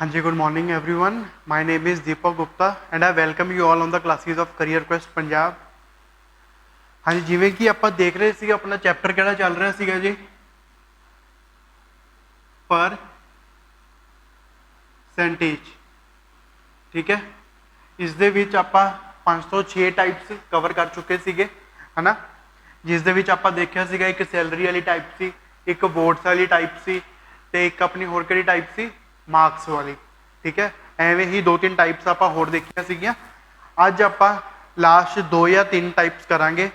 हाँ जी, good morning everyone. My name is Deepak Gupta and I welcome you all on the classes of career quest Punjab. हाँ जी, जिवें कि ਆਪਾਂ देख रहे ਸੀ अपना चैप्टर ਕਿਹੜਾ ਚੱਲ ਰਿਹਾ ਸੀਗਾ ਜੀ, परसेंटेज। ठीक है, इस दे विच आपां 5 ਤੋਂ 6 टाइप्स कवर कर चुके ਸੀਗੇ, है ना। जिस दे विच आपां देखिया सीगा एक सैलरी वाली टाइप सी, एक वोट्स वाली टाइप सी, ते एक अपनी होर किहड़ी टाइप सी, मार्क्स वाली। ठीक है, एवें ही 2-3 टाइप्स आपां होर देखिया सीगियां। अज आपां लास्ट 2 या 3 टाइप्स करांगे।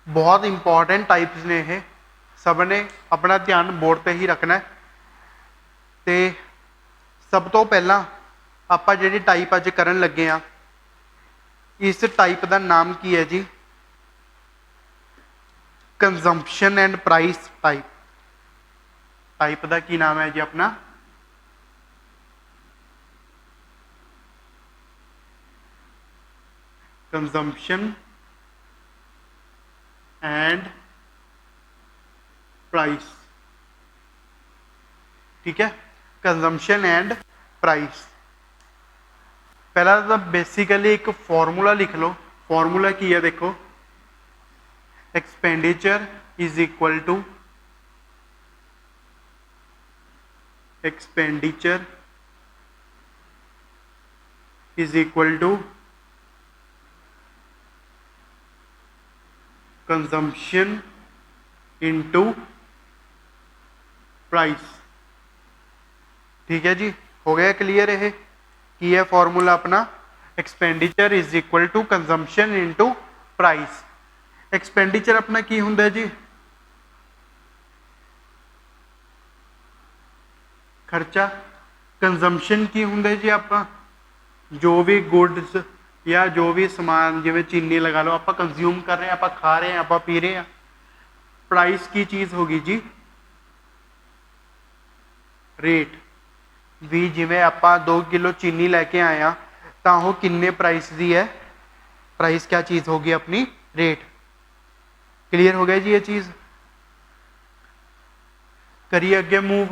बहुत इंपॉर्टेंट टाइप्स ने ये, सब ने अपना ध्यान बोर्ड पर ही रखना है। तो सब तो पहला आपां जिहड़ी टाइप अज करन लगे आ, इस टाइप का नाम की है जी, consumption and price type. Type का की नाम है जी अपना कंजम्पशन एंड प्राइस। ठीक है, कंजम्पशन एंड प्राइस। पहला तो बेसिकली एक फॉर्मूला लिख लो। फॉर्मूला की है, देखो, expenditure is equal to expenditure is equal to consumption into price. ठीक है जी, हो गया क्लियर। ये की है फॉर्मूला अपना, expenditure is equal to consumption into price. Expenditure अपना की हुंदा है जी, खर्चा। कंजम्पशन की हुंदा है जी, आप जो भी गुड्स या जो भी समान, जिवें चीनी लगा लो, आप कंज्यूम कर रहे हैं, आप खा रहे हैं, आप पी रहे हैं। प्राइस की चीज़ होगी जी रेट। भी जिवें आप 2 किलो चीनी लैके आए हैं तो वो किन्ने प्राइस दी है, प्राइस क्या चीज़ होगी अपनी, रेट। क्लियर हो गया जी ये चीज़। करिए अगे मूव।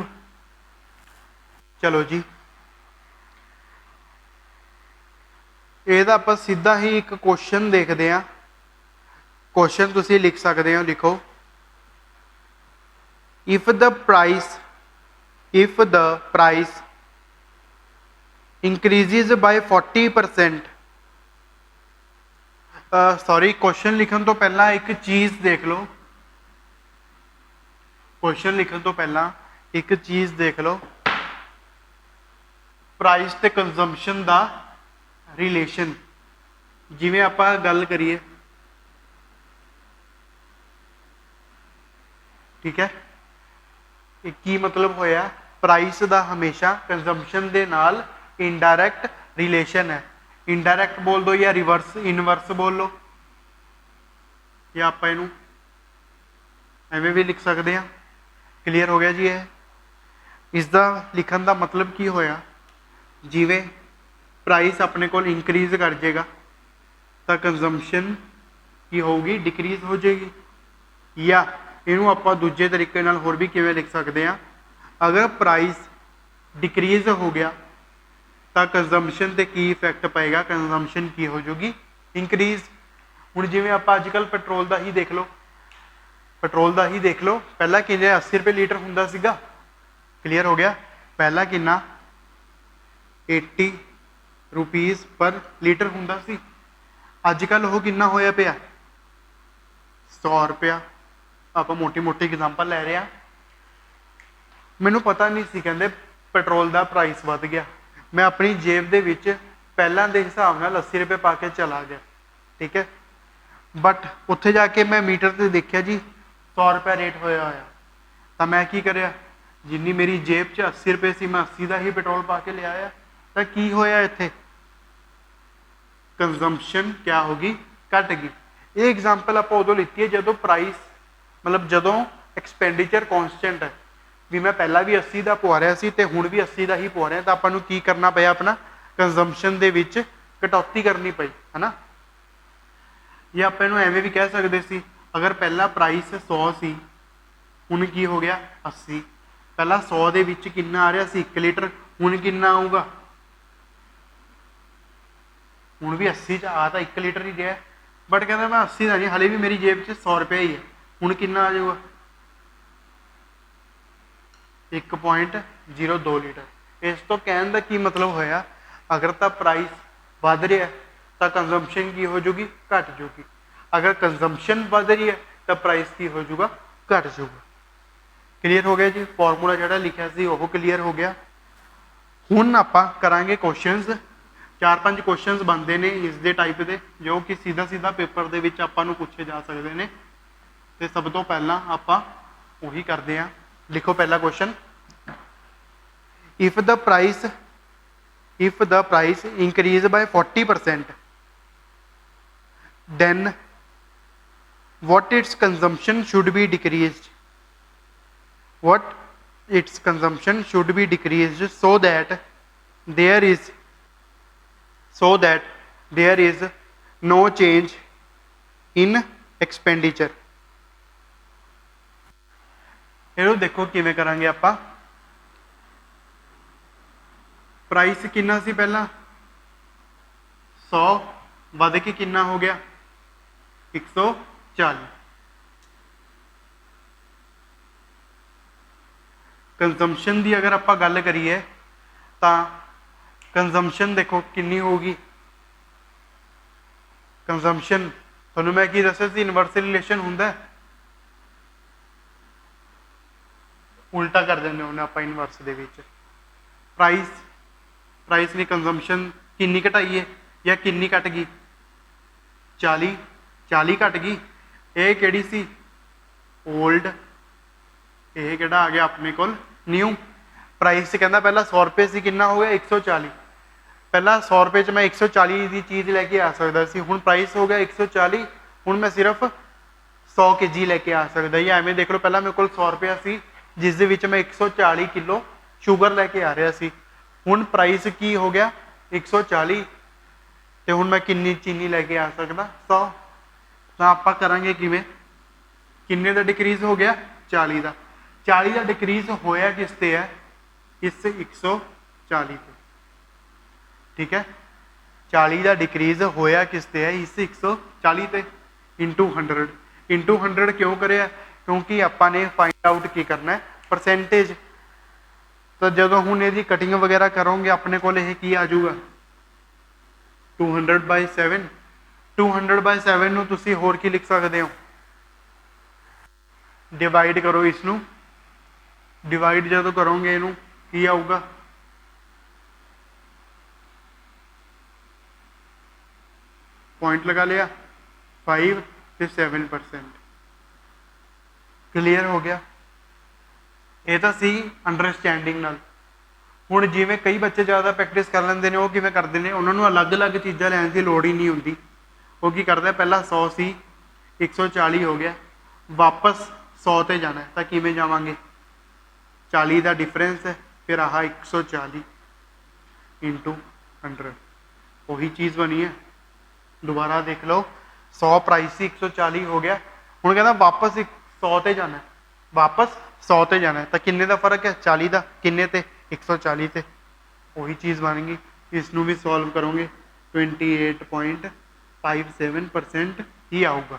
चलो जी, ਇਹਦਾ ਆਪਾਂ सीधा ही एक क्वेश्चन देखते हैं। क्वेश्चन तुसी लिख सकते हो, लिखो, if the price increases by 40%। Sorry, question लिखने तो पहला एक चीज़ देख लो। क्वेश्चन लिखने तो पहला एक चीज़ देख लो, प्राइस ते कंजम्पशन का रिलेशन। जिवें आप गल करिए, ठीक है, की मतलब होया, प्राइस का हमेशा कंजम्पशन के नाल इनडायरैक्ट रिलेशन है। इनडायरैक्ट बोल दो या रिवर्स इनवर्स बोल लो, या आप इनू एवें भी लिख सकते हैं। क्लीयर हो गया जी। ये इसका लिखन का मतलब की होया, जिवें प्राइस अपने को इंक्रीज कर जाएगा तो कंजम्पशन की होगी, डिक्रीज हो जाएगी। या इनू आप दूजे तरीके नाल होर भी किवें लिख सकते हैं, अगर प्राइस डिक्रीज हो गया तो कंजम्पशन ते की इफेक्ट पाएगा, कंजम्पशन की हो जाएगी, इंक्रीज। हुण जिवें आप अजकल पेट्रोल का ही देख लो, पेट्रोल का ही देख लो, पहला किन्ने 80 रुपये लीटर हुंदा सीगा। क्लीयर हो गया, पहला किन्ना 80 रुपीज़ पर लीटर हुंदा सी। अजकल वो किन्ना होया पिया, 100 रुपया। आप मोटी मोटी एग्जाम्पल लै रहे हैं। मैनू पता नहीं सी, कहते पेट्रोल का प्राइस वध गया, मैं अपनी जेब दे विच पहला दे हिसाब नाल 80 रुपये पा के चला गया। ठीक है, बट उत्थे जाके मैं मीटर से देखा जी 100 रुपया रेट होया होया, तो मैं की करिया, जिन्नी मेरी जेब च 80 रुपये सी, मैं 80 का ही पेट्रोल पा के ले आया। तो की होया इत्थे, कंजम्पशन क्या होगी, घट गई। ये एग्जाम्पल आप उदों लीती है जदों प्राइस, मतलब जदों एक्सपेंडिचर कॉन्सटेंट है। भी मैं पहला भी 80 का पवा रहा सी, हुण भी 80 का ही पवा रहा, तो आपां की करना पिया, अपना कंजम्पशन दे विच कटौती करनी पई, है ना। या आप इनू एवें भी कह सकते सी, अगर पहला प्राइस 100 सी, हुण की हो गया 80। पहला 100 दे विच कितना आ रहा सी, 1 लीटर, हुण कितना आऊगा, हुण भी 80 च आ तो 1 लीटर ही गया, बट कहता मैं 80 का नहीं, हले भी मेरी जेब च 100 रुपया ही है। हुण कितना आ जाऊगा 1.02 लीटर। इस तो कहने का की मतलब होया, अगर तो प्राइस वध रहा है तो कंजम्पशन की हो जूगी, घट जूगी। अगर कंजम्पशन वध रही है तो प्राइस की हो जूगा, घट जूगा। क्लीयर हो गया जी, फॉर्मूला जिहड़ा लिखिया सी वो क्लीयर हो गया। हुण आपां करांगे क्वेश्चनस, 4-5 क्वेश्चनस बनते हैं इस दे टाइप के, जो कि सीधा सीधा पेपर दे विच आपां नूं पूछे जा सकते हैं। तो सब तो पहला आपां उही करते हैं। लिखो पहला question, if the price increase by 40%, then what its consumption should be decreased, what its consumption should be decreased so that there is no change in expenditure। ਇਹਨੂੰ देखो किवें करांगे आपां। प्राइस कितना सी पहला 100 वध के कितना हो गया 140। कंजम्पशन की अगर आप गल करिए तो कंजम्पशन देखो कितनी होगी, कंजम्पशन थोनों मैं की दस्या सी इनवर्स रिलेशन हुंदा, उल्टा कर देंगे उन्हें आप इनवर्स दे विच। प्राइस ने कंजम्पशन कितनी घटाई है या कितनी घट गई 40 घट गई। ये किहड़ी सी ओल्ड, ये किहड़ा आ गया अपने कोल न्यू। प्राइस कहना पहला 100 रुपये से कितना हो गया 140, पहला 100 रुपये च मैं 140 की चीज़ लैके आ सकता सी, हुण प्राइस हो गया 140, हुण मैं सिर्फ 100 kg लैके आ सकता। या एवें देख लो, पहला मेरे को 100 रुपया सी जिस दे विच मैं 140 किलो शुगर लैके आ रहा सी, हुण प्राइस की हो गया 140, तो हुण मैं कितनी चीनी लैके आ सकदा 100। तो आपां करांगे किवें, किन्ने दा डिक्रीज हो गया 40 का। 40 का डिक्रीज होया किस ते है इस 140 पे, ठीक है। 40 का डिक्रीज होया किस ते है इस 140 पे इंटू 100 क्यों करे, क्योंकि आपां ने फाइंड आउट की करना है परसेंटेज। तो जो हुण इहदी कटिंग वगैरह करोगे अपने को की आ जाऊगा 200/7। 200/7 नूं तुसीं होर की लिख सकते हो, डिवाइड करो इसनूं, डिवाइड जो करोगे इनू की आऊगा पॉइंट लगा लिया 5 ते 7%। क्लीयर हो गया, ये तो सी अंडरस्टैंडिंग नाल। हुण जिवें कई बच्चे ज़्यादा प्रैक्टिस कर लेंदे ने, वो किवें करदे ने, उन्हां नूं अलग अलग चीज़ां लैण की लोड़ ही नहीं हुंदी। वो की करदा पहला 100 सी 140 हो गया, वापस 100 ते जाना है, तो किवें जावांगे 40 का डिफरेंस है, फिर आह 140 इंटू 100 वही चीज़ बनी है। दोबारा देख लो 100 प्राइस से 140 हो गया, हुण कहना वापस 100 ते जाना है, वापस 100 ते जाना है, तो किन्ने का फर्क है 40 का, किन्ने ते 140 ते, वही चीज़ बन गई। इसनूं भी सॉल्व करोगे 28.57% ही आऊगा।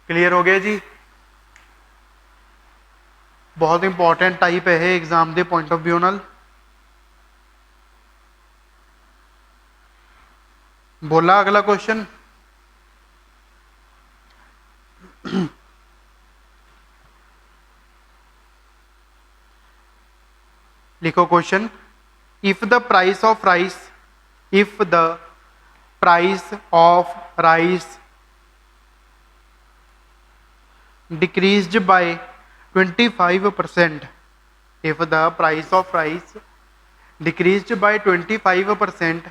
क्लियर हो गया जी, बहुत इंपॉर्टेंट टाइप है एग्जाम के पॉइंट ऑफ व्यू नाल। बोला अगला क्वेश्चन, लिखो question, if the price of rice decreased by 25%, if the price of rice decreased by 25%,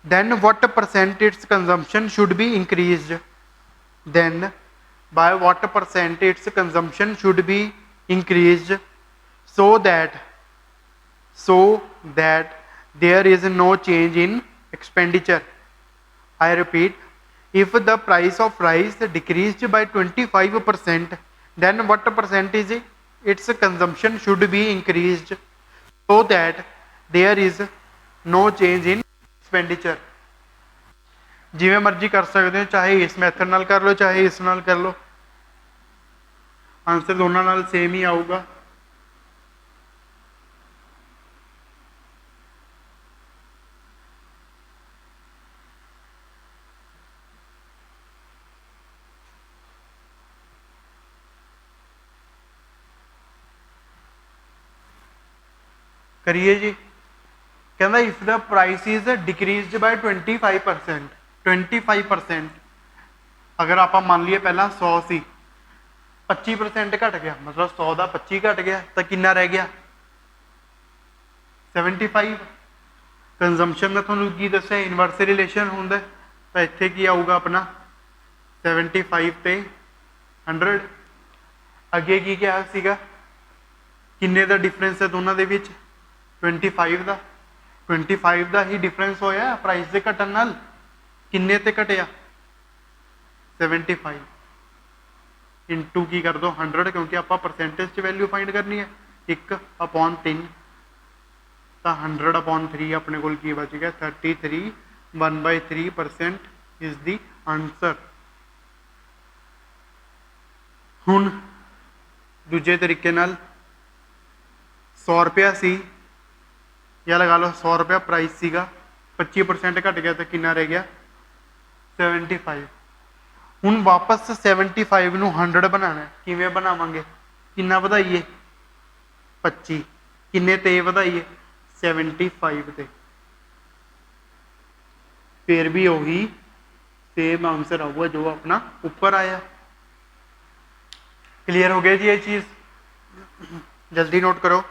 then what percent its consumption should be increased, then by what percent its consumption should be increased so that there is no change in expenditure। I repeat, if the price of rice decreased by 25%, then what percentage its consumption should be increased so that there is no change in expenditure। जिवें मर्जी कर सकते हो, चाहे इस method नाल कर लो चाहे इस नाल कर लो, आंसर दोनों नाल सेम ही आऊगा। करिए जी। कहना if the price is decreased bye 25%, 25%, अगर आप मान लिए पहला 100 सी 25% घट गया, मतलब 100 का 25 घट गया तो कितना रह गया 75। कंजम्पशन में थोड़ा की दसा इनवर्स रिलेशन होंगे, तो इतने की आऊगा अपना 75 ते 100। अगे की क्या सीगा, किन्ने का डिफरेंस है दोनों के बीच 25 का, 25 का ही डिफरेंस होया प्राइस के घटन नाल, किन्ने ते घटिया 75 इंटू की कर दो 100, क्योंकि आप परसेंटेज वैल्यू फाइंड करनी है 1/3, तो 100/3 अपने को बच गया 33, 1/3% इज दी आंसर। हुण दूजे तरीके नाल 100 रुपया सी, या लगा लो 100 रुपया प्राइस सीगा, 25% घट गया तो कितना रह गया 75। हुण वापस 75 नूं 100 बनाना, किवें बनावांगे, कितना वधाइए 25, किन्ने ते वधाइए 75 ते, फिर भी वही सेम आंसर आऊगा जो अपना ऊपर आया। क्लियर हो गया जी ये चीज़, जल्दी नोट करो।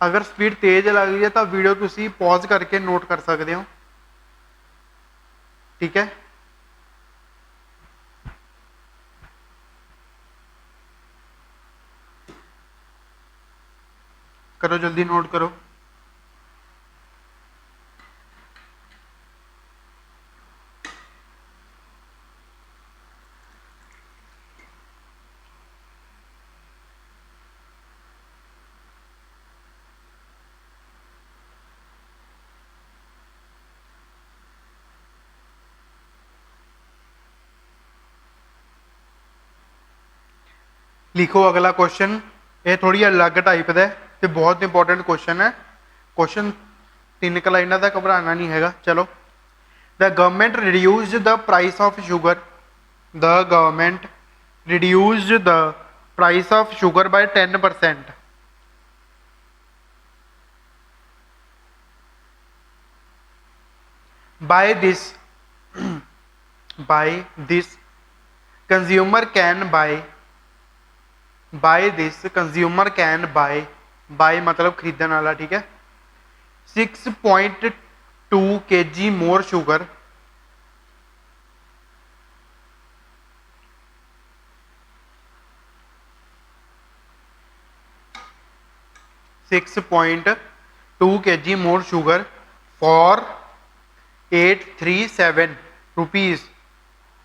अगर स्पीड तेज लग रही है तो वीडियो तुसी पॉज करके नोट कर सकते हो, ठीक है। करो जल्दी नोट करो। लिखो अगला क्वेश्चन, ये थोड़ी अलग टाइप का तो बहुत इंपॉर्टेंट क्वेश्चन है। क्वेश्चन 3 लाइनों का, घबराना नहीं है। चलो, the government reduced the price of sugar, the government reduced the price of sugar bye 10%। by this consumer can by this consumer can buy मतलब खरीदने वाला, ठीक है, 6.2 kg more sugar, more sugar for 837 rupees,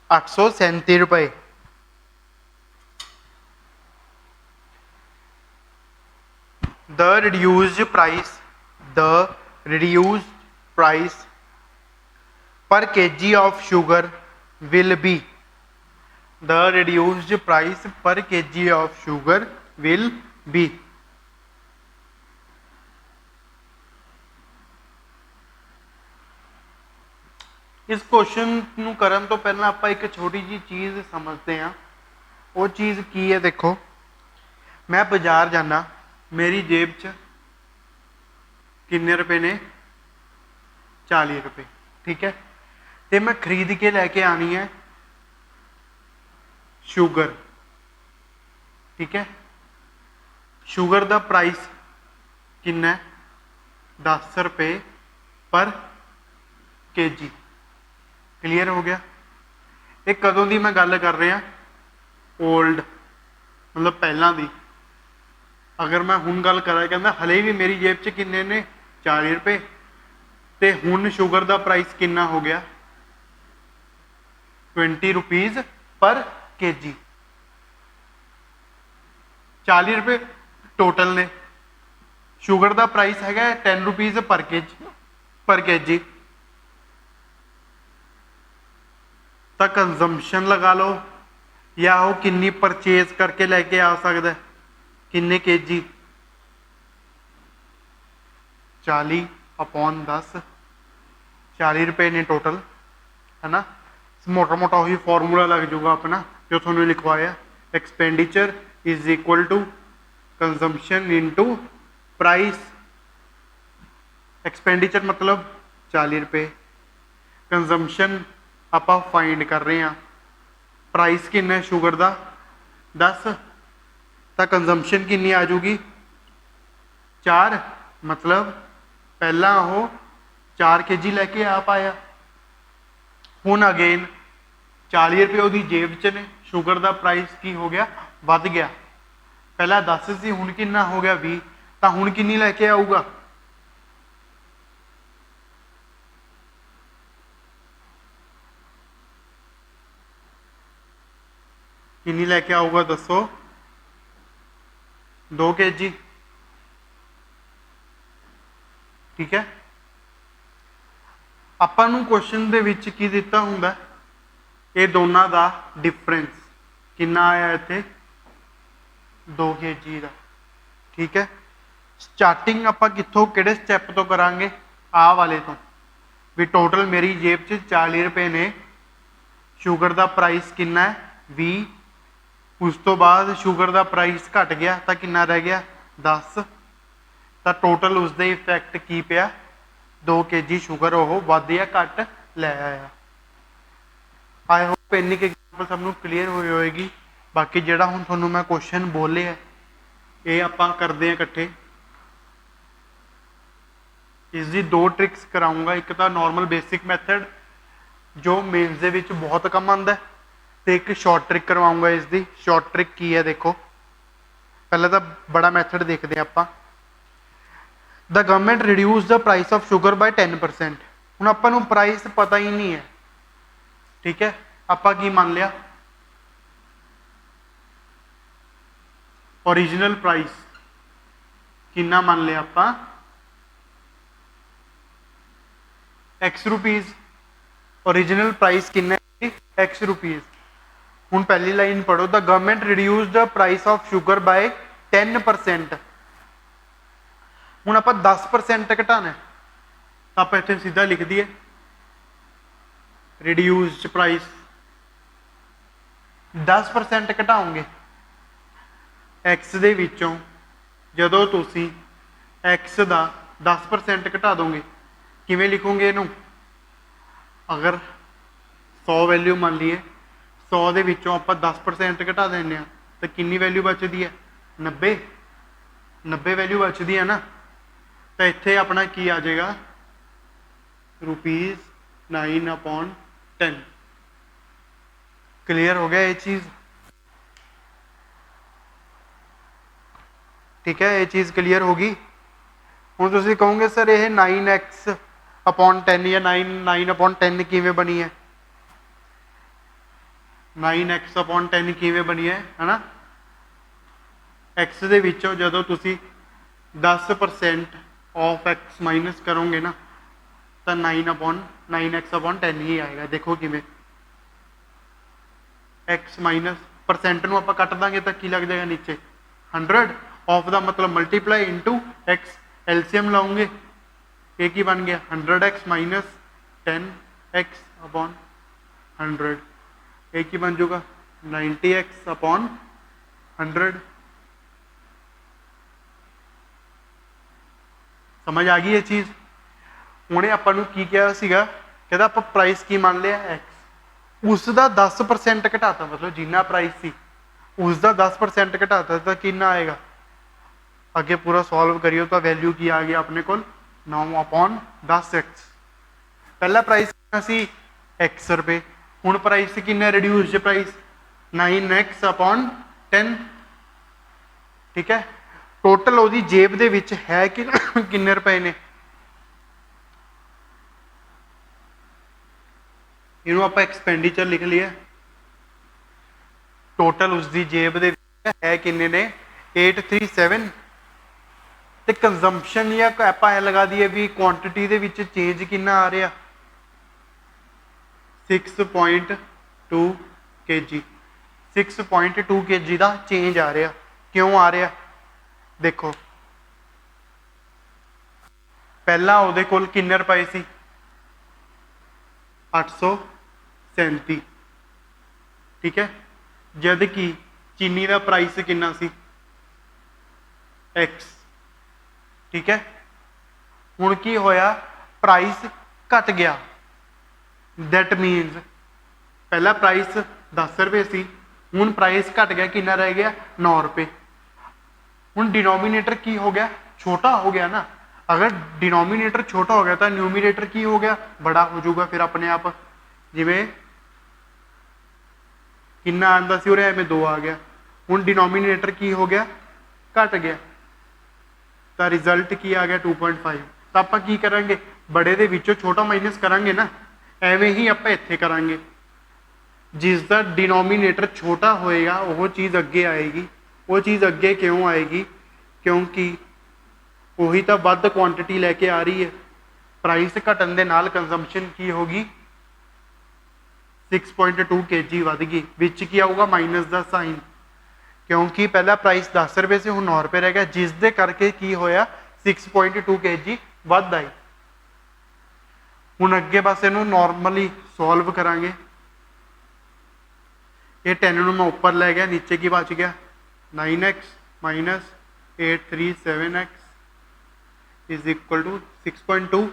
837 रुपए। The reduced price per kg of sugar will be, the reduced price per kg of sugar will be। इस question नूं करन तो पहला आप एक छोटी जी चीज़ समझते हैं, वो चीज़ की है। देखो, मैं बाजार जाना, मेरी जेब च किन्ने रुपए ने 40 रुपए, ठीक है, तो मैं खरीद के लैके आनी है शुगर, ठीक है। शुगर का प्राइस किन्ना है 10 रुपए पर केजी। क्लीयर हो गया। ये कदों की मैं गल कर रहा, ओल्ड मतलब पहला दी। अगर मैं हुण गल करा, कहना हले भी मेरी जेब च किन्ने ने 40 रुपए, तो हुण शुगर का प्राइस किन्ना हो गया 20 रुपीज पर केजी। 40 रुपए टोटल ने, ਸ਼ੂਗਰ ਦਾ ਪ੍ਰਾਈਸ ਹੈਗਾ 10 ਰੁਪੀਜ਼ ਪਰ ਕੇਜੀ। ਤਾਂ ਕੰਜ਼ੰਪਸ਼ਨ ਲਗਾ ਲਓ ਜਾਂ ਉਹ ਕਿੰਨੀ ਪਰਚੇਜ਼ ਕਰਕੇ ਲੈ ਕੇ ਆ ਸਕਦਾ, ਕਿੰਨੇ ਕੇਜੀ, 40 अपॉन 10, 40 रुपये ने टोटल, है ना। मोटा मोटा वही फॉर्मूला लग जाऊगा अपना जो थोड़ा लिखवाया, expenditure is equal to consumption into price. Expenditure मतलब 40 रुपये, कंजम्पशन आप फाइंड कर रहे हैं, प्राइस किन्ना शुगर का 10, तो कंजम्पशन किन्नी आ जाऊगी 4, मतलब पहला वो 4 केजी लैके आ पाया। हुण अगेन 40 रुपये वो जेब च ने, शुगर का प्राइस की हो गया वध गया, पहला 10 सी हुण किन्ना हो गया 20, तो हुण किन्नी लैके आऊगा, किन्नी लैके आऊगा दसो, 2 केजी। ठीक है, ਆਪਾਂ ਨੂੰ क्वेश्चन ਦੇ ਵਿੱਚ ਕੀ ਦਿੱਤਾ ਹੁੰਦਾ, ਇਹ ਦੋਨਾਂ ਦਾ डिफरेंस कितना आया ਇੱਥੇ 2 kg ਦਾ। ठीक है, स्टार्टिंग ਆਪਾਂ ਕਿੱਥੋਂ ਕਿਹੜੇ स्टैप ਤੋਂ ਕਰਾਂਗੇ, ਆ ਵਾਲੇ ਤੋਂ ਵੀ टोटल मेरी जेब 'ਚ 40 रुपये ने, शुगर ਦਾ प्राइस कितना है 20, उस तो बाद शुगर ਦਾ प्राइस घट गया तो कितना रह गया 10, तो टोटल उसके इफेक्ट की पिया 2 kg शुगर वो वध या घट लै आया। आई होप इन्नी एग्जाम्पल सबनों क्लीयर हुई होएगी। बाकी जिहड़ा हुण तुहानूं मैं क्वेश्चन बोले है ये आपां करदे हैं इकट्ठे। इसकी 2 ट्रिक्स कराऊंगा, एक तो नॉर्मल बेसिक मैथड जो मेन्स दे विच बहुत कम आंदा है, तो एक शॉर्ट ट्रिक करवाऊंगा। इसकी शॉर्ट ट्रिक की है, देखो पहले तो बड़ा मैथड देखते हैं आपां। The government reduce the price of sugar bye 10%। हुण आपां नूं प्राइस पता ही नहीं है, ठीक है, आपां की मान लिया ओरिजिनल प्राइस कितना मान लिया आपां X रुपीज़, ओरिजिनल प्राइस कितना X रुपीज़। हुण पहली लाइन पढ़ो, the government reduce the price of sugar bye 10%। हुण आपां 10% घटाना, तो आप इत्थे सीधा लिख दिए रिड्यूस्ड प्राइस 10% घटाओगे एक्स दे विचों, जदों तुसी एक्स दा 10% घटा दोगे, किवें लिखोगे इनू, अगर 100 वैल्यू मान लीए 100 दे विचों आपां 10% घटा देने आ, तो कितनी वैल्यू बचती है 90 वैल्यू बचती है ना। तो इत्थे अपना की आ जाएगा ₹9/10। क्लियर हो गया ये चीज़, ठीक है, ये चीज़ क्लियर होगी। हुण तुसीं कहोगे सर ये 9x/10 या 9/10 किवें बनी है, 9x/10 किवें बनी है ना। एक्स दे विचों जदों तुसीं 10% ऑफ एक्स माइनस करोगे ना, तो 9x/10 ही आएगा। देखो किवें एक्स माइनस परसेंट नूं आपां कट दांगे तो की लग जाएगा नीचे 100, ऑफ का मतलब मल्टीप्लाई इंटू एक्स, एलसीएम लाओगे ये की बन गया 100x माइनस 10x/100, ये की बन जाऊगा 90x/100। समझ आ गई ये चीज़। उन्हें आपां की कहा सीगा, कहता आप प्राइस की मान लिया एक्स, उसका 10% घटाता, मतलब जिन्ना प्राइस सी उसका 10% घटाता तो कितना आएगा, अगे पूरा सॉल्व करियो तो वैल्यू की आ गया अपने को 9/10x। पहला प्राइस कितना सी x रुपये, हुण प्राइस कितना रिड्यूस्ड प्राइस 9x/10। ठीक है, टोटल वो जेब दे विच है कि किन्ने रुपए ने, इनू आप एक्सपेंडिचर लिख लिया, टोटल उसकी जेब दे है किन्ने ने 837, ਤੇ ਕੰਜ਼ੰਪਸ਼ਨ ਜਾਂ ਆਪਾਂ ਐ ਲਗਾ ਦਈਏ ਵੀ ਕੁਆਂਟੀਟੀ ਦੇ ਵਿੱਚ ਚੇਂਜ ਕਿੰਨਾ ਆ ਰਿਹਾ 6.2 kg 6.2 kg ਦਾ ਚੇਂਜ ਆ ਰਿਹਾ। ਕਿਉਂ ਆ ਰਿਹਾ ਦੇਖੋ, ਪਹਿਲਾਂ ਉਹਦੇ ਕੋਲ ਕਿੰਨੇ ਰੁਪਏ ਸੀ 837, ਠੀਕ ਹੈ, ਜਦ ਕਿ ਚੀਨੀ ਦਾ ਪ੍ਰਾਈਸ ਕਿੰਨਾ ਸੀ x, ਠੀਕ ਹੈ। ਹੁਣ ਕੀ ਹੋਇਆ ਪ੍ਰਾਈਸ ਘਟ ਗਿਆ, दैट मीन्स पहला प्राइस 10 रुपये सी, हुण प्राइस घट गया, कितना रह गया 9 रुपये। हुण डिनोमीनेटर की हो गया छोटा हो गया ना, अगर डिनोमीनेटर छोटा हो गया तो न्यूमीनेटर की हो गया बड़ा हो जाऊगा फिर अपने आप, जिमें कितना आंदा सी उरे एवें 2 आ गया, हुण डिनोमीनेटर की हो गया घट गया, तो रिजल्ट की आ गया 2.5। तो आप की करांगे बड़े दे विचों छोटा माइनस करांगे ना, एवें ही आप इत्थे करांगे, जिसका डिनोमीनेटर छोटा होएगा वो चीज़ अगे आएगी। वो चीज़ अगे क्यों आएगी, क्योंकि वही तो वध क्वांटिटी लैके आ रही है, प्राइस घटन दे नाल कंजम्पशन की होगी 6.2 kg वध गई, विच की आऊगा माइनस का साइन, क्योंकि पहला प्राइस 10 रुपये से हुण 9 रुपये रह गया, जिस दे करके की होया 6.2 kg वध आई। हुण अगे बस इनू नॉर्मली सॉल्व करांगे, ये 10 नूं मैं उपर लै गया, नीचे की बच गया 9x minus 837x is equal to 6.2,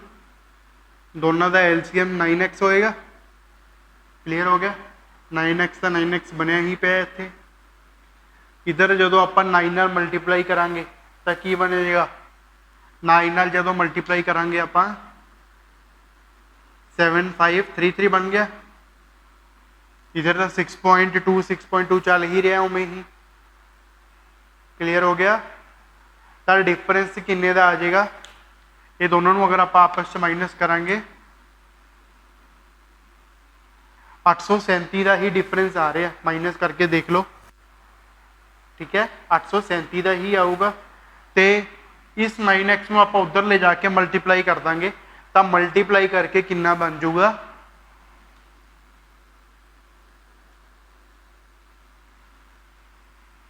दोनों का एलसीएम 9x होएगा, क्लीयर हो गया। 9x का 9x बनया ही पे इत्थे, इधर जो आप 9 नाल मल्टीप्लाई करांगे तो की बनेगा, 9 नाल जो मल्टीप्लाई करांगे आप 7533 बन गया, इधर तो 6.2 चल ही रहा उमें ही, क्लियर हो गया। तो डिफरेंस किन्ने का आ जाएगा, ये दोनों को अगर आप आपस में माइनस करांगे 837 का ही डिफरेंस आ रहा, माइनस करके देख लो, ठीक है 837 का ही आऊगा। तो इस 9x में आप उधर ले जाके मल्टीप्लाई कर देंगे, तो मल्टीप्लाई करके कितना बन जाऊगा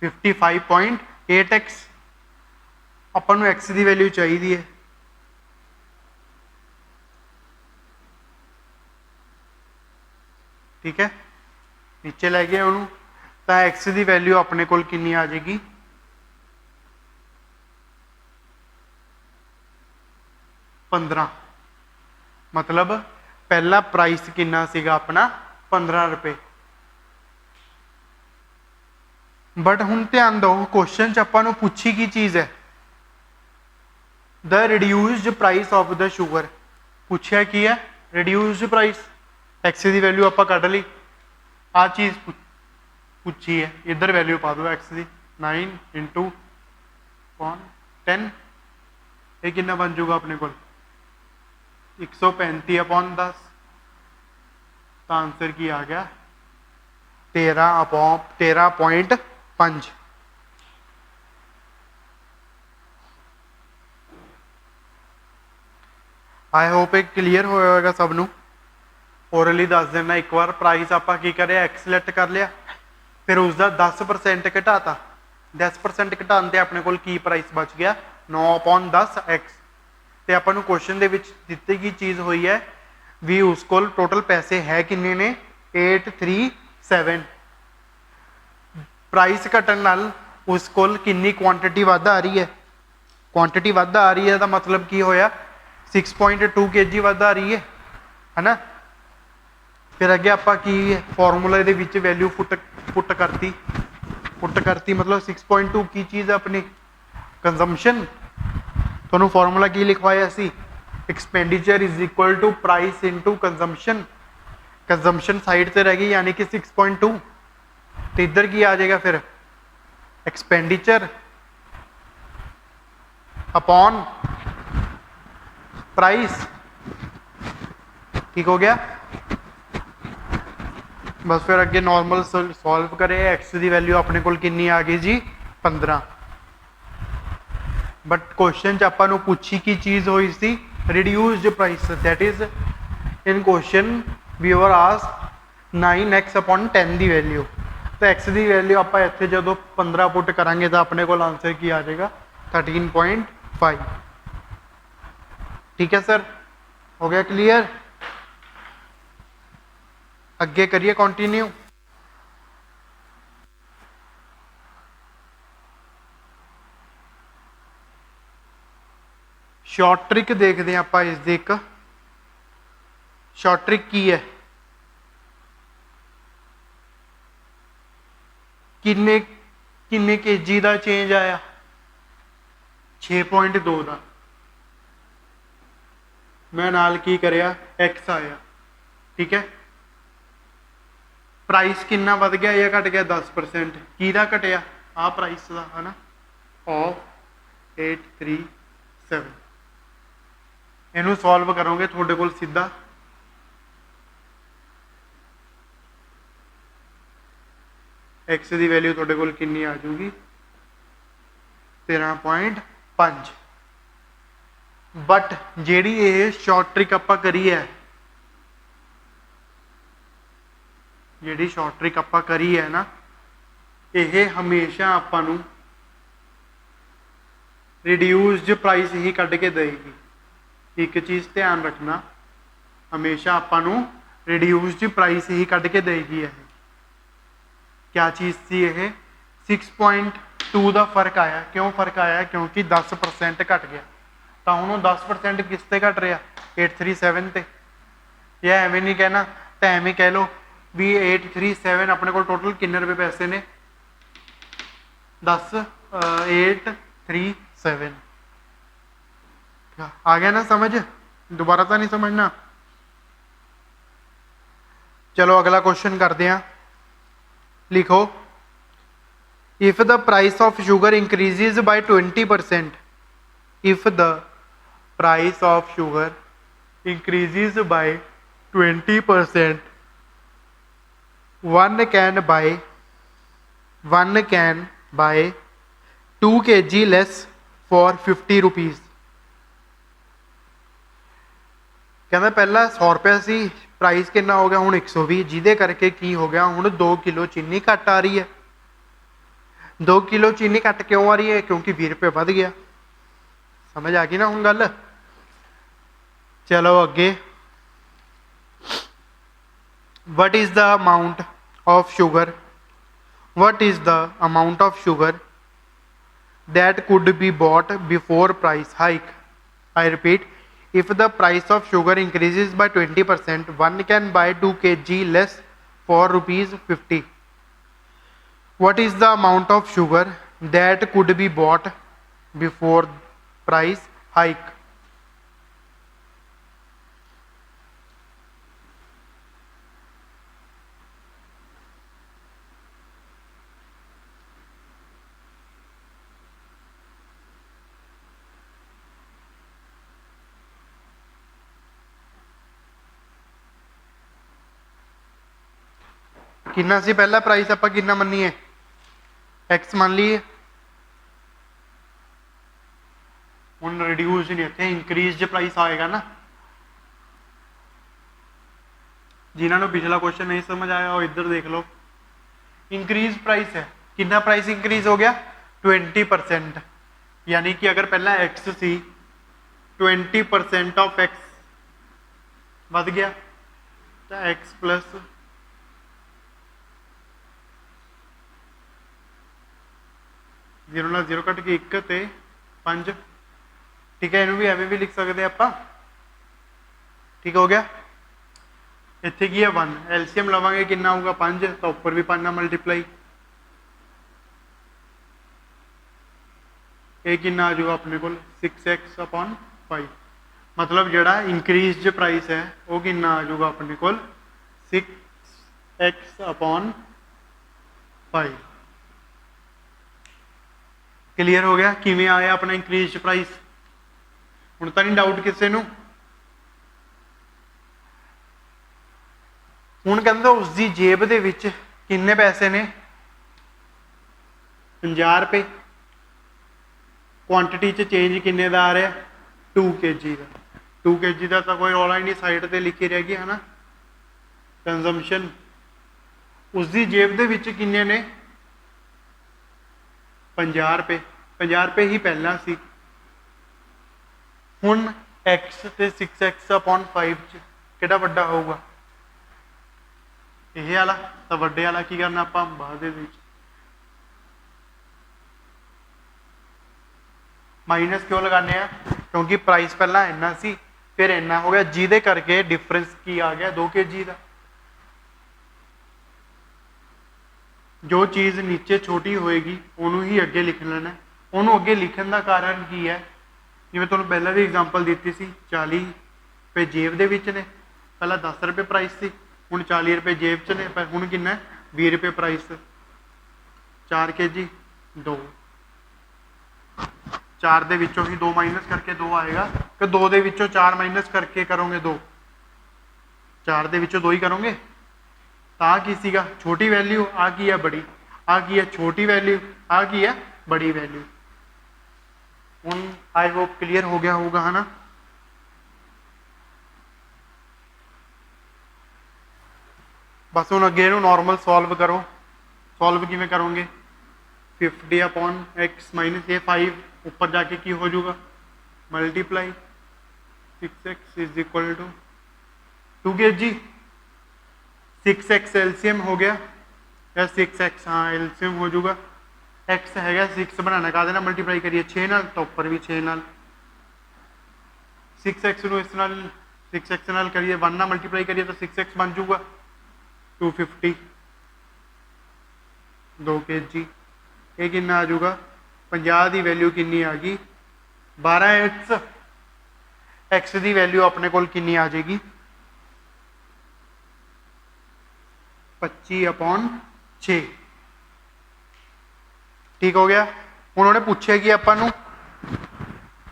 55.8x, अपन एक्स की वैल्यू चाहिए है, ठीक है, नीचे लै गए उन्होंने, तो एक्स की वैल्यू अपने को कितनी आ जाएगी 15, मतलब पहला प्राइस कितना सीगा अपना 15 रुपये। बट हुण ध्यान दो क्वेश्चन च आपां नूं पूछी की चीज़ है, the reduced price of the sugar, पूछया की है रिड्यूस्ड प्राइस, एक्स की वैल्यू आप कढ़ ली, आ चीज़ पूछी है, इधर वैल्यू पा दो एक्स की 9 × 10, ये कितना बन जाऊगा अपने को 135/10, तो आंसर की आ गया 13.5। आई होप एक क्लीयर होगा सबनों। ओरली दस देना एक बार, प्राइस आप की करे एक्स सिलेक्ट कर लिया, फिर उसका 10% घटाता, 10% घटाते अपने को की प्राइस बच गया 9/10x, तो अपन क्वेश्चन के दी गई चीज़ हुई है भी उस को टोटल पैसे है किन्ने ने 837, प्राइस घटन नाल उस को किन्नी क्वांटिटी वध आ रही है, क्वांटिटी वध आ रही है तो मतलब की होया 6.2 kg वध आ रही है ना। फिर अगे आप फॉर्मूला ये वैल्यू पुट करती मतलब 6.2 की चीज़ अपनी कंजम्पशन, तो फॉर्मूला की लिखवाया सी expenditure is equal to price into consumption, consumption side से रह गई यानी कि 6.2, तो इधर की आ जाएगा फिर एक्सपेंडिचर अपॉन प्राइस, ठीक हो गया। बस फिर अगे नॉर्मल सॉल्व करें, एक्स की वैल्यू अपने को कितनी आ गई जी 15, बट क्वेश्चन च आपां नूं पूछी की चीज़ हुई सी reduced price, that is in question we were asked 9x/10 की वैल्यू। तो x की वैल्यू आप इतने जो 15 पुट करांगे तो अपने को आंसर की आ जाएगा 13.5। ठीक है सर, हो गया क्लियर? अगे करिए कंटिन्यू। शॉर्ट ट्रिक देखते हैं आप इसकी एक शॉर्ट ट्रिक की है। किन्ने किन्ने केजी का चेंज आया? 6.2 का। मैं नाल की करया x आया। ठीक है, प्राइस कितना वध गया या घट गया? 10%। किहदा घटिया? आ प्राइस का है ना, ऑफ 837। इनू सॉल्व करोगे थोड़े को सीधा x की वैल्यू थोड़े को कितनी आ जाऊगी? 13.5। बट जिहड़ी ये शॉर्ट ट्रिक आपां करी है, जिहड़ी शॉर्ट ट्रिक आपां करी है ना, यह हमेशा आपां नूं रिड्यूस्ड प्राइस ही कढ़ के देगी। एक चीज़ ध्यान रखना, हमेशा आपां नूं रिड्यूस्ड प्राइस ही कढ़ के देगी। यह क्या चीज़ थी? यह 6.2 का फर्क आया। क्यों फर्क आया? क्योंकि 10% घट गया। तो हूँ 10% किस ते घट रहा? 837 ते। या एवं नहीं कहना तो एवं कह लो भी 837 अपने को टोटल किन्ने रुपए पैसे ने? 10 837। आ गया ना समझ? दोबारा तो नहीं समझना। चलो अगला क्वेश्चन करते हैं। लिखो, if the price of sugar increases by 20%, if the price of sugar increases by 20%, one can buy 2 kg less for 50 rupees। कहना पहला 100 रुपया सी, प्राइस कितना हो गया हुण 120, जिहदे करके की हो गया हुण 2 किलो चीनी घट आ रही है। 2 किलो चीनी घट क्यों आ रही है? क्योंकि 20 रुपये वध गया। समझ आ गई ना हुण गल? चलो अगे, what is the amount of sugar, what is the amount of sugar that could be bought before price hike? I repeat, if the price of sugar increases by 20%, one can buy 2 kg less for rupees 50। what is the amount of sugar that could be bought before price hike? कितना सी पहला price आप कितना मनीए? X मान लीए। हुण reduce नहीं, इतने increase price आएगा ना। जिन्होंने पिछला क्वेश्चन नहीं समझ आया वो इधर देख लो। इंक्रीज प्राइस है, कितना प्राइस इंक्रीज हो गया? 20%। यानी कि अगर पहला एक्स सी 20% ऑफ एक्स वध गया तो एक्स प्लस जीरो ना जीरो कट के 1 ते 5। ठीक है, इनू भी एवं भी लिख सकते हैं आप। ठीक हो गया। इत्थे की है 1, एलसीएम लवांगे कितना होगा? 5, तो ऊपर भी 5 मल्टीप्लाई, ये कितना आ जाएगा अपने को? 6x/5। मतलब जोड़ा इंक्रीज प्राइस है वो कितना आ जाएगा अपने को? 6x/5। क्लीयर हो गया किवें आया अपना इंक्रीज प्राइस? हुण तो नहीं डाउट किसी नूं? हुण कहंदा उसकी जेब दे विच किन्ने पैसे ने? 50 रुपए। ਕੁਆਂਟੀਟੀ 'ਚ ਚੇਂਜ ਕਿੰਨੇ ਦਾ ਆ ਰਿਹਾ 2 kg ਦਾ 2 kg ਦਾ ਤਾਂ ਕੋਈ ਰੌਲਾ ਹੀ ਨਹੀਂ ਸਾਈਡ ਤੇ ਲਿਖੀ ਰਹਿ ਗਈ ਹੈ ਨਾ ਕੰਜ਼ੰਪਸ਼ਨ ਉਸ ਦੀ ਜੇਬ ਦੇ ਵਿੱਚ ਕਿੰਨੇ ਨੇ 50 ਰੁਪਏ 50 ਰੁਪਏ ਹੀ ਪਹਿਲਾਂ ਸੀ ਹੁਣ x ਤੇ 6x/5 ਚ ਕਿਹੜਾ ਵੱਡਾ ਹੋਊਗਾ ਇਹ ਵਾਲਾ ਤਾਂ ਵੱਡੇ ਵਾਲਾ ਕੀ ਕਰਨਾ ਆਪਾਂ ਬਾਅਦ ਦੇ ਵਿੱਚ ਮਾਈਨਸ ਕਿਉਂ ਲਗਾਉਂਦੇ ਆ ਕਿਉਂਕਿ ਪ੍ਰਾਈਸ ਪਹਿਲਾਂ ਇੰਨਾ ਸੀ ਫਿਰ ਇੰਨਾ ਹੋ ਗਿਆ ਜਿਹਦੇ ਕਰਕੇ ਡਿਫਰੈਂਸ ਕੀ ਆ ਗਿਆ 2 kg ਦਾ ਜੋ ਚੀਜ਼ ਨੀਚੇ ਛੋਟੀ ਹੋਏਗੀ ਉਹਨੂੰ ਹੀ ਅੱਗੇ ਲਿਖ ਲੈਣਾ ਉਹਨੂੰ ਅੱਗੇ ਲਿਖਣ ਦਾ ਕਾਰਨ ਕੀ ਹੈ ਜਿਵੇਂ ਤੁਹਾਨੂੰ ਪਹਿਲਾਂ ਵੀ ਐਗਜ਼ਾਮਪਲ ਦਿੱਤੀ ਸੀ 40 ਰੁਪਏ ਜੇਬ ਦੇ ਵਿੱਚ ਨੇ ਪਹਿਲਾਂ 10 ਰੁਪਏ ਪ੍ਰਾਈਸ ਸੀ ਹੁਣ 40 ਰੁਪਏ ਜੇਬ 'ਚ ਨੇ ਪਰ ਹੁਣ ਕਿੰਨਾ 20 ਰੁਪਏ ਪ੍ਰਾਈਸ 4 kg 2 4 ਦੇ ਵਿੱਚੋਂ ਹੀ 2 ਮਾਈਨਸ ਕਰਕੇ 2 ਆਏਗਾ ਕਿ 2 ਦੇ ਵਿੱਚੋਂ 4 ਮਾਈਨਸ ਕਰਕੇ ਕਰੋਗੇ 2 4 ਦੇ ਵਿੱਚੋਂ 2 ਹੀ ਕਰੋਗੇ ਤਾਂ ਕੀ ਸੀਗਾ ਛੋਟੀ ਵੈਲਿਊ ਆ ਕੀ ਹੈ ਬੜੀ ਆ ਕੀ ਹੈ ਛੋਟੀ ਵੈਲਿਊ ਆ ਕੀ ਹੈ ਬੜੀ ਵੈਲਿਊ ਹੁਣ ਆਈ ਹੋਪ ਕਲੀਅਰ ਹੋ ਗਿਆ ਹੋਊਗਾ ਹੈ ਨਾ ਬਸ ਹੁਣ ਅੱਗੇ ਇਹਨੂੰ ਨਾਰਮਲ ਸੋਲਵ ਕਰੋ ਸੋਲਵ ਕਿਵੇਂ ਕਰੋਗੇ 50/x ਮਾਈਨਸ ਇਹ 5 ऊपर जाके की हो जाएगा multiply 6x is equal to 2 kg 6x LCM हो गया या 6x हाँ एलसीएम हो जाएगा x है 6 बनाना कहा देना मल्टीप्लाई करिए 6 नाल तो ऊपर भी 6 नाल 6x नु इस नाल 6x नाल करिए 1 ना मल्टीप्लाई करिए तो 6x बन जाऊगा 250 2 kg ये कितना आ जाऊगा 50 की वैल्यू कितनी आ गई 12x x की वैल्यू अपने को कितनी आ जाएगी 25/6 ठीक हो गया हूँ उन्होंने पूछे कि अपन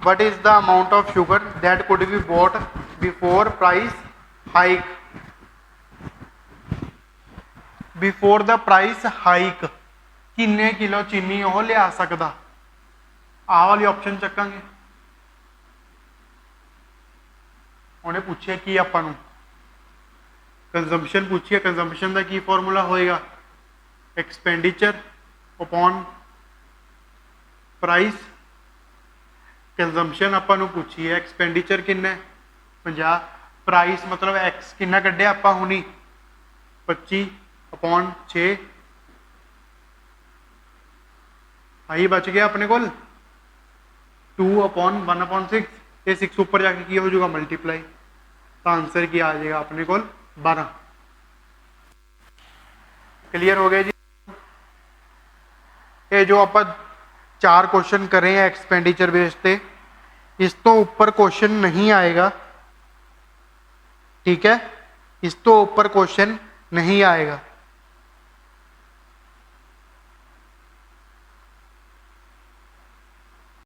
what is the amount of sugar that could be bought before price hike before the price hike किन्ने किलो चीनी वो लिया सकता आ वाली ऑप्शन चकांगे उन्हें पूछे कि अपन कंजम्पशन पूछिए कंजम्पशन का की फॉर्मूला होएगा एक्सपेंडिचर अपॉन प्राइस कंजम्पशन अपन पूछिए एक्सपेंडिचर किन्ना 50 प्राइस मतलब एक्स किन्ना कढ़िया आप हुनी 25/6 आई बच गया अपने को 2/1/6 ये 6 ऊपर जाके की हो जाएगा मल्टीप्लाई तो आंसर की आ जाएगा अपने को 12 क्लियर हो गया जी ये जो आप 4 क्वेश्चन कर रहे हैं एक्सपेंडिचर बेस पे इस तो ऊपर क्वेश्चन नहीं आएगा ठीक है इस तो ऊपर क्वेश्चन नहीं आएगा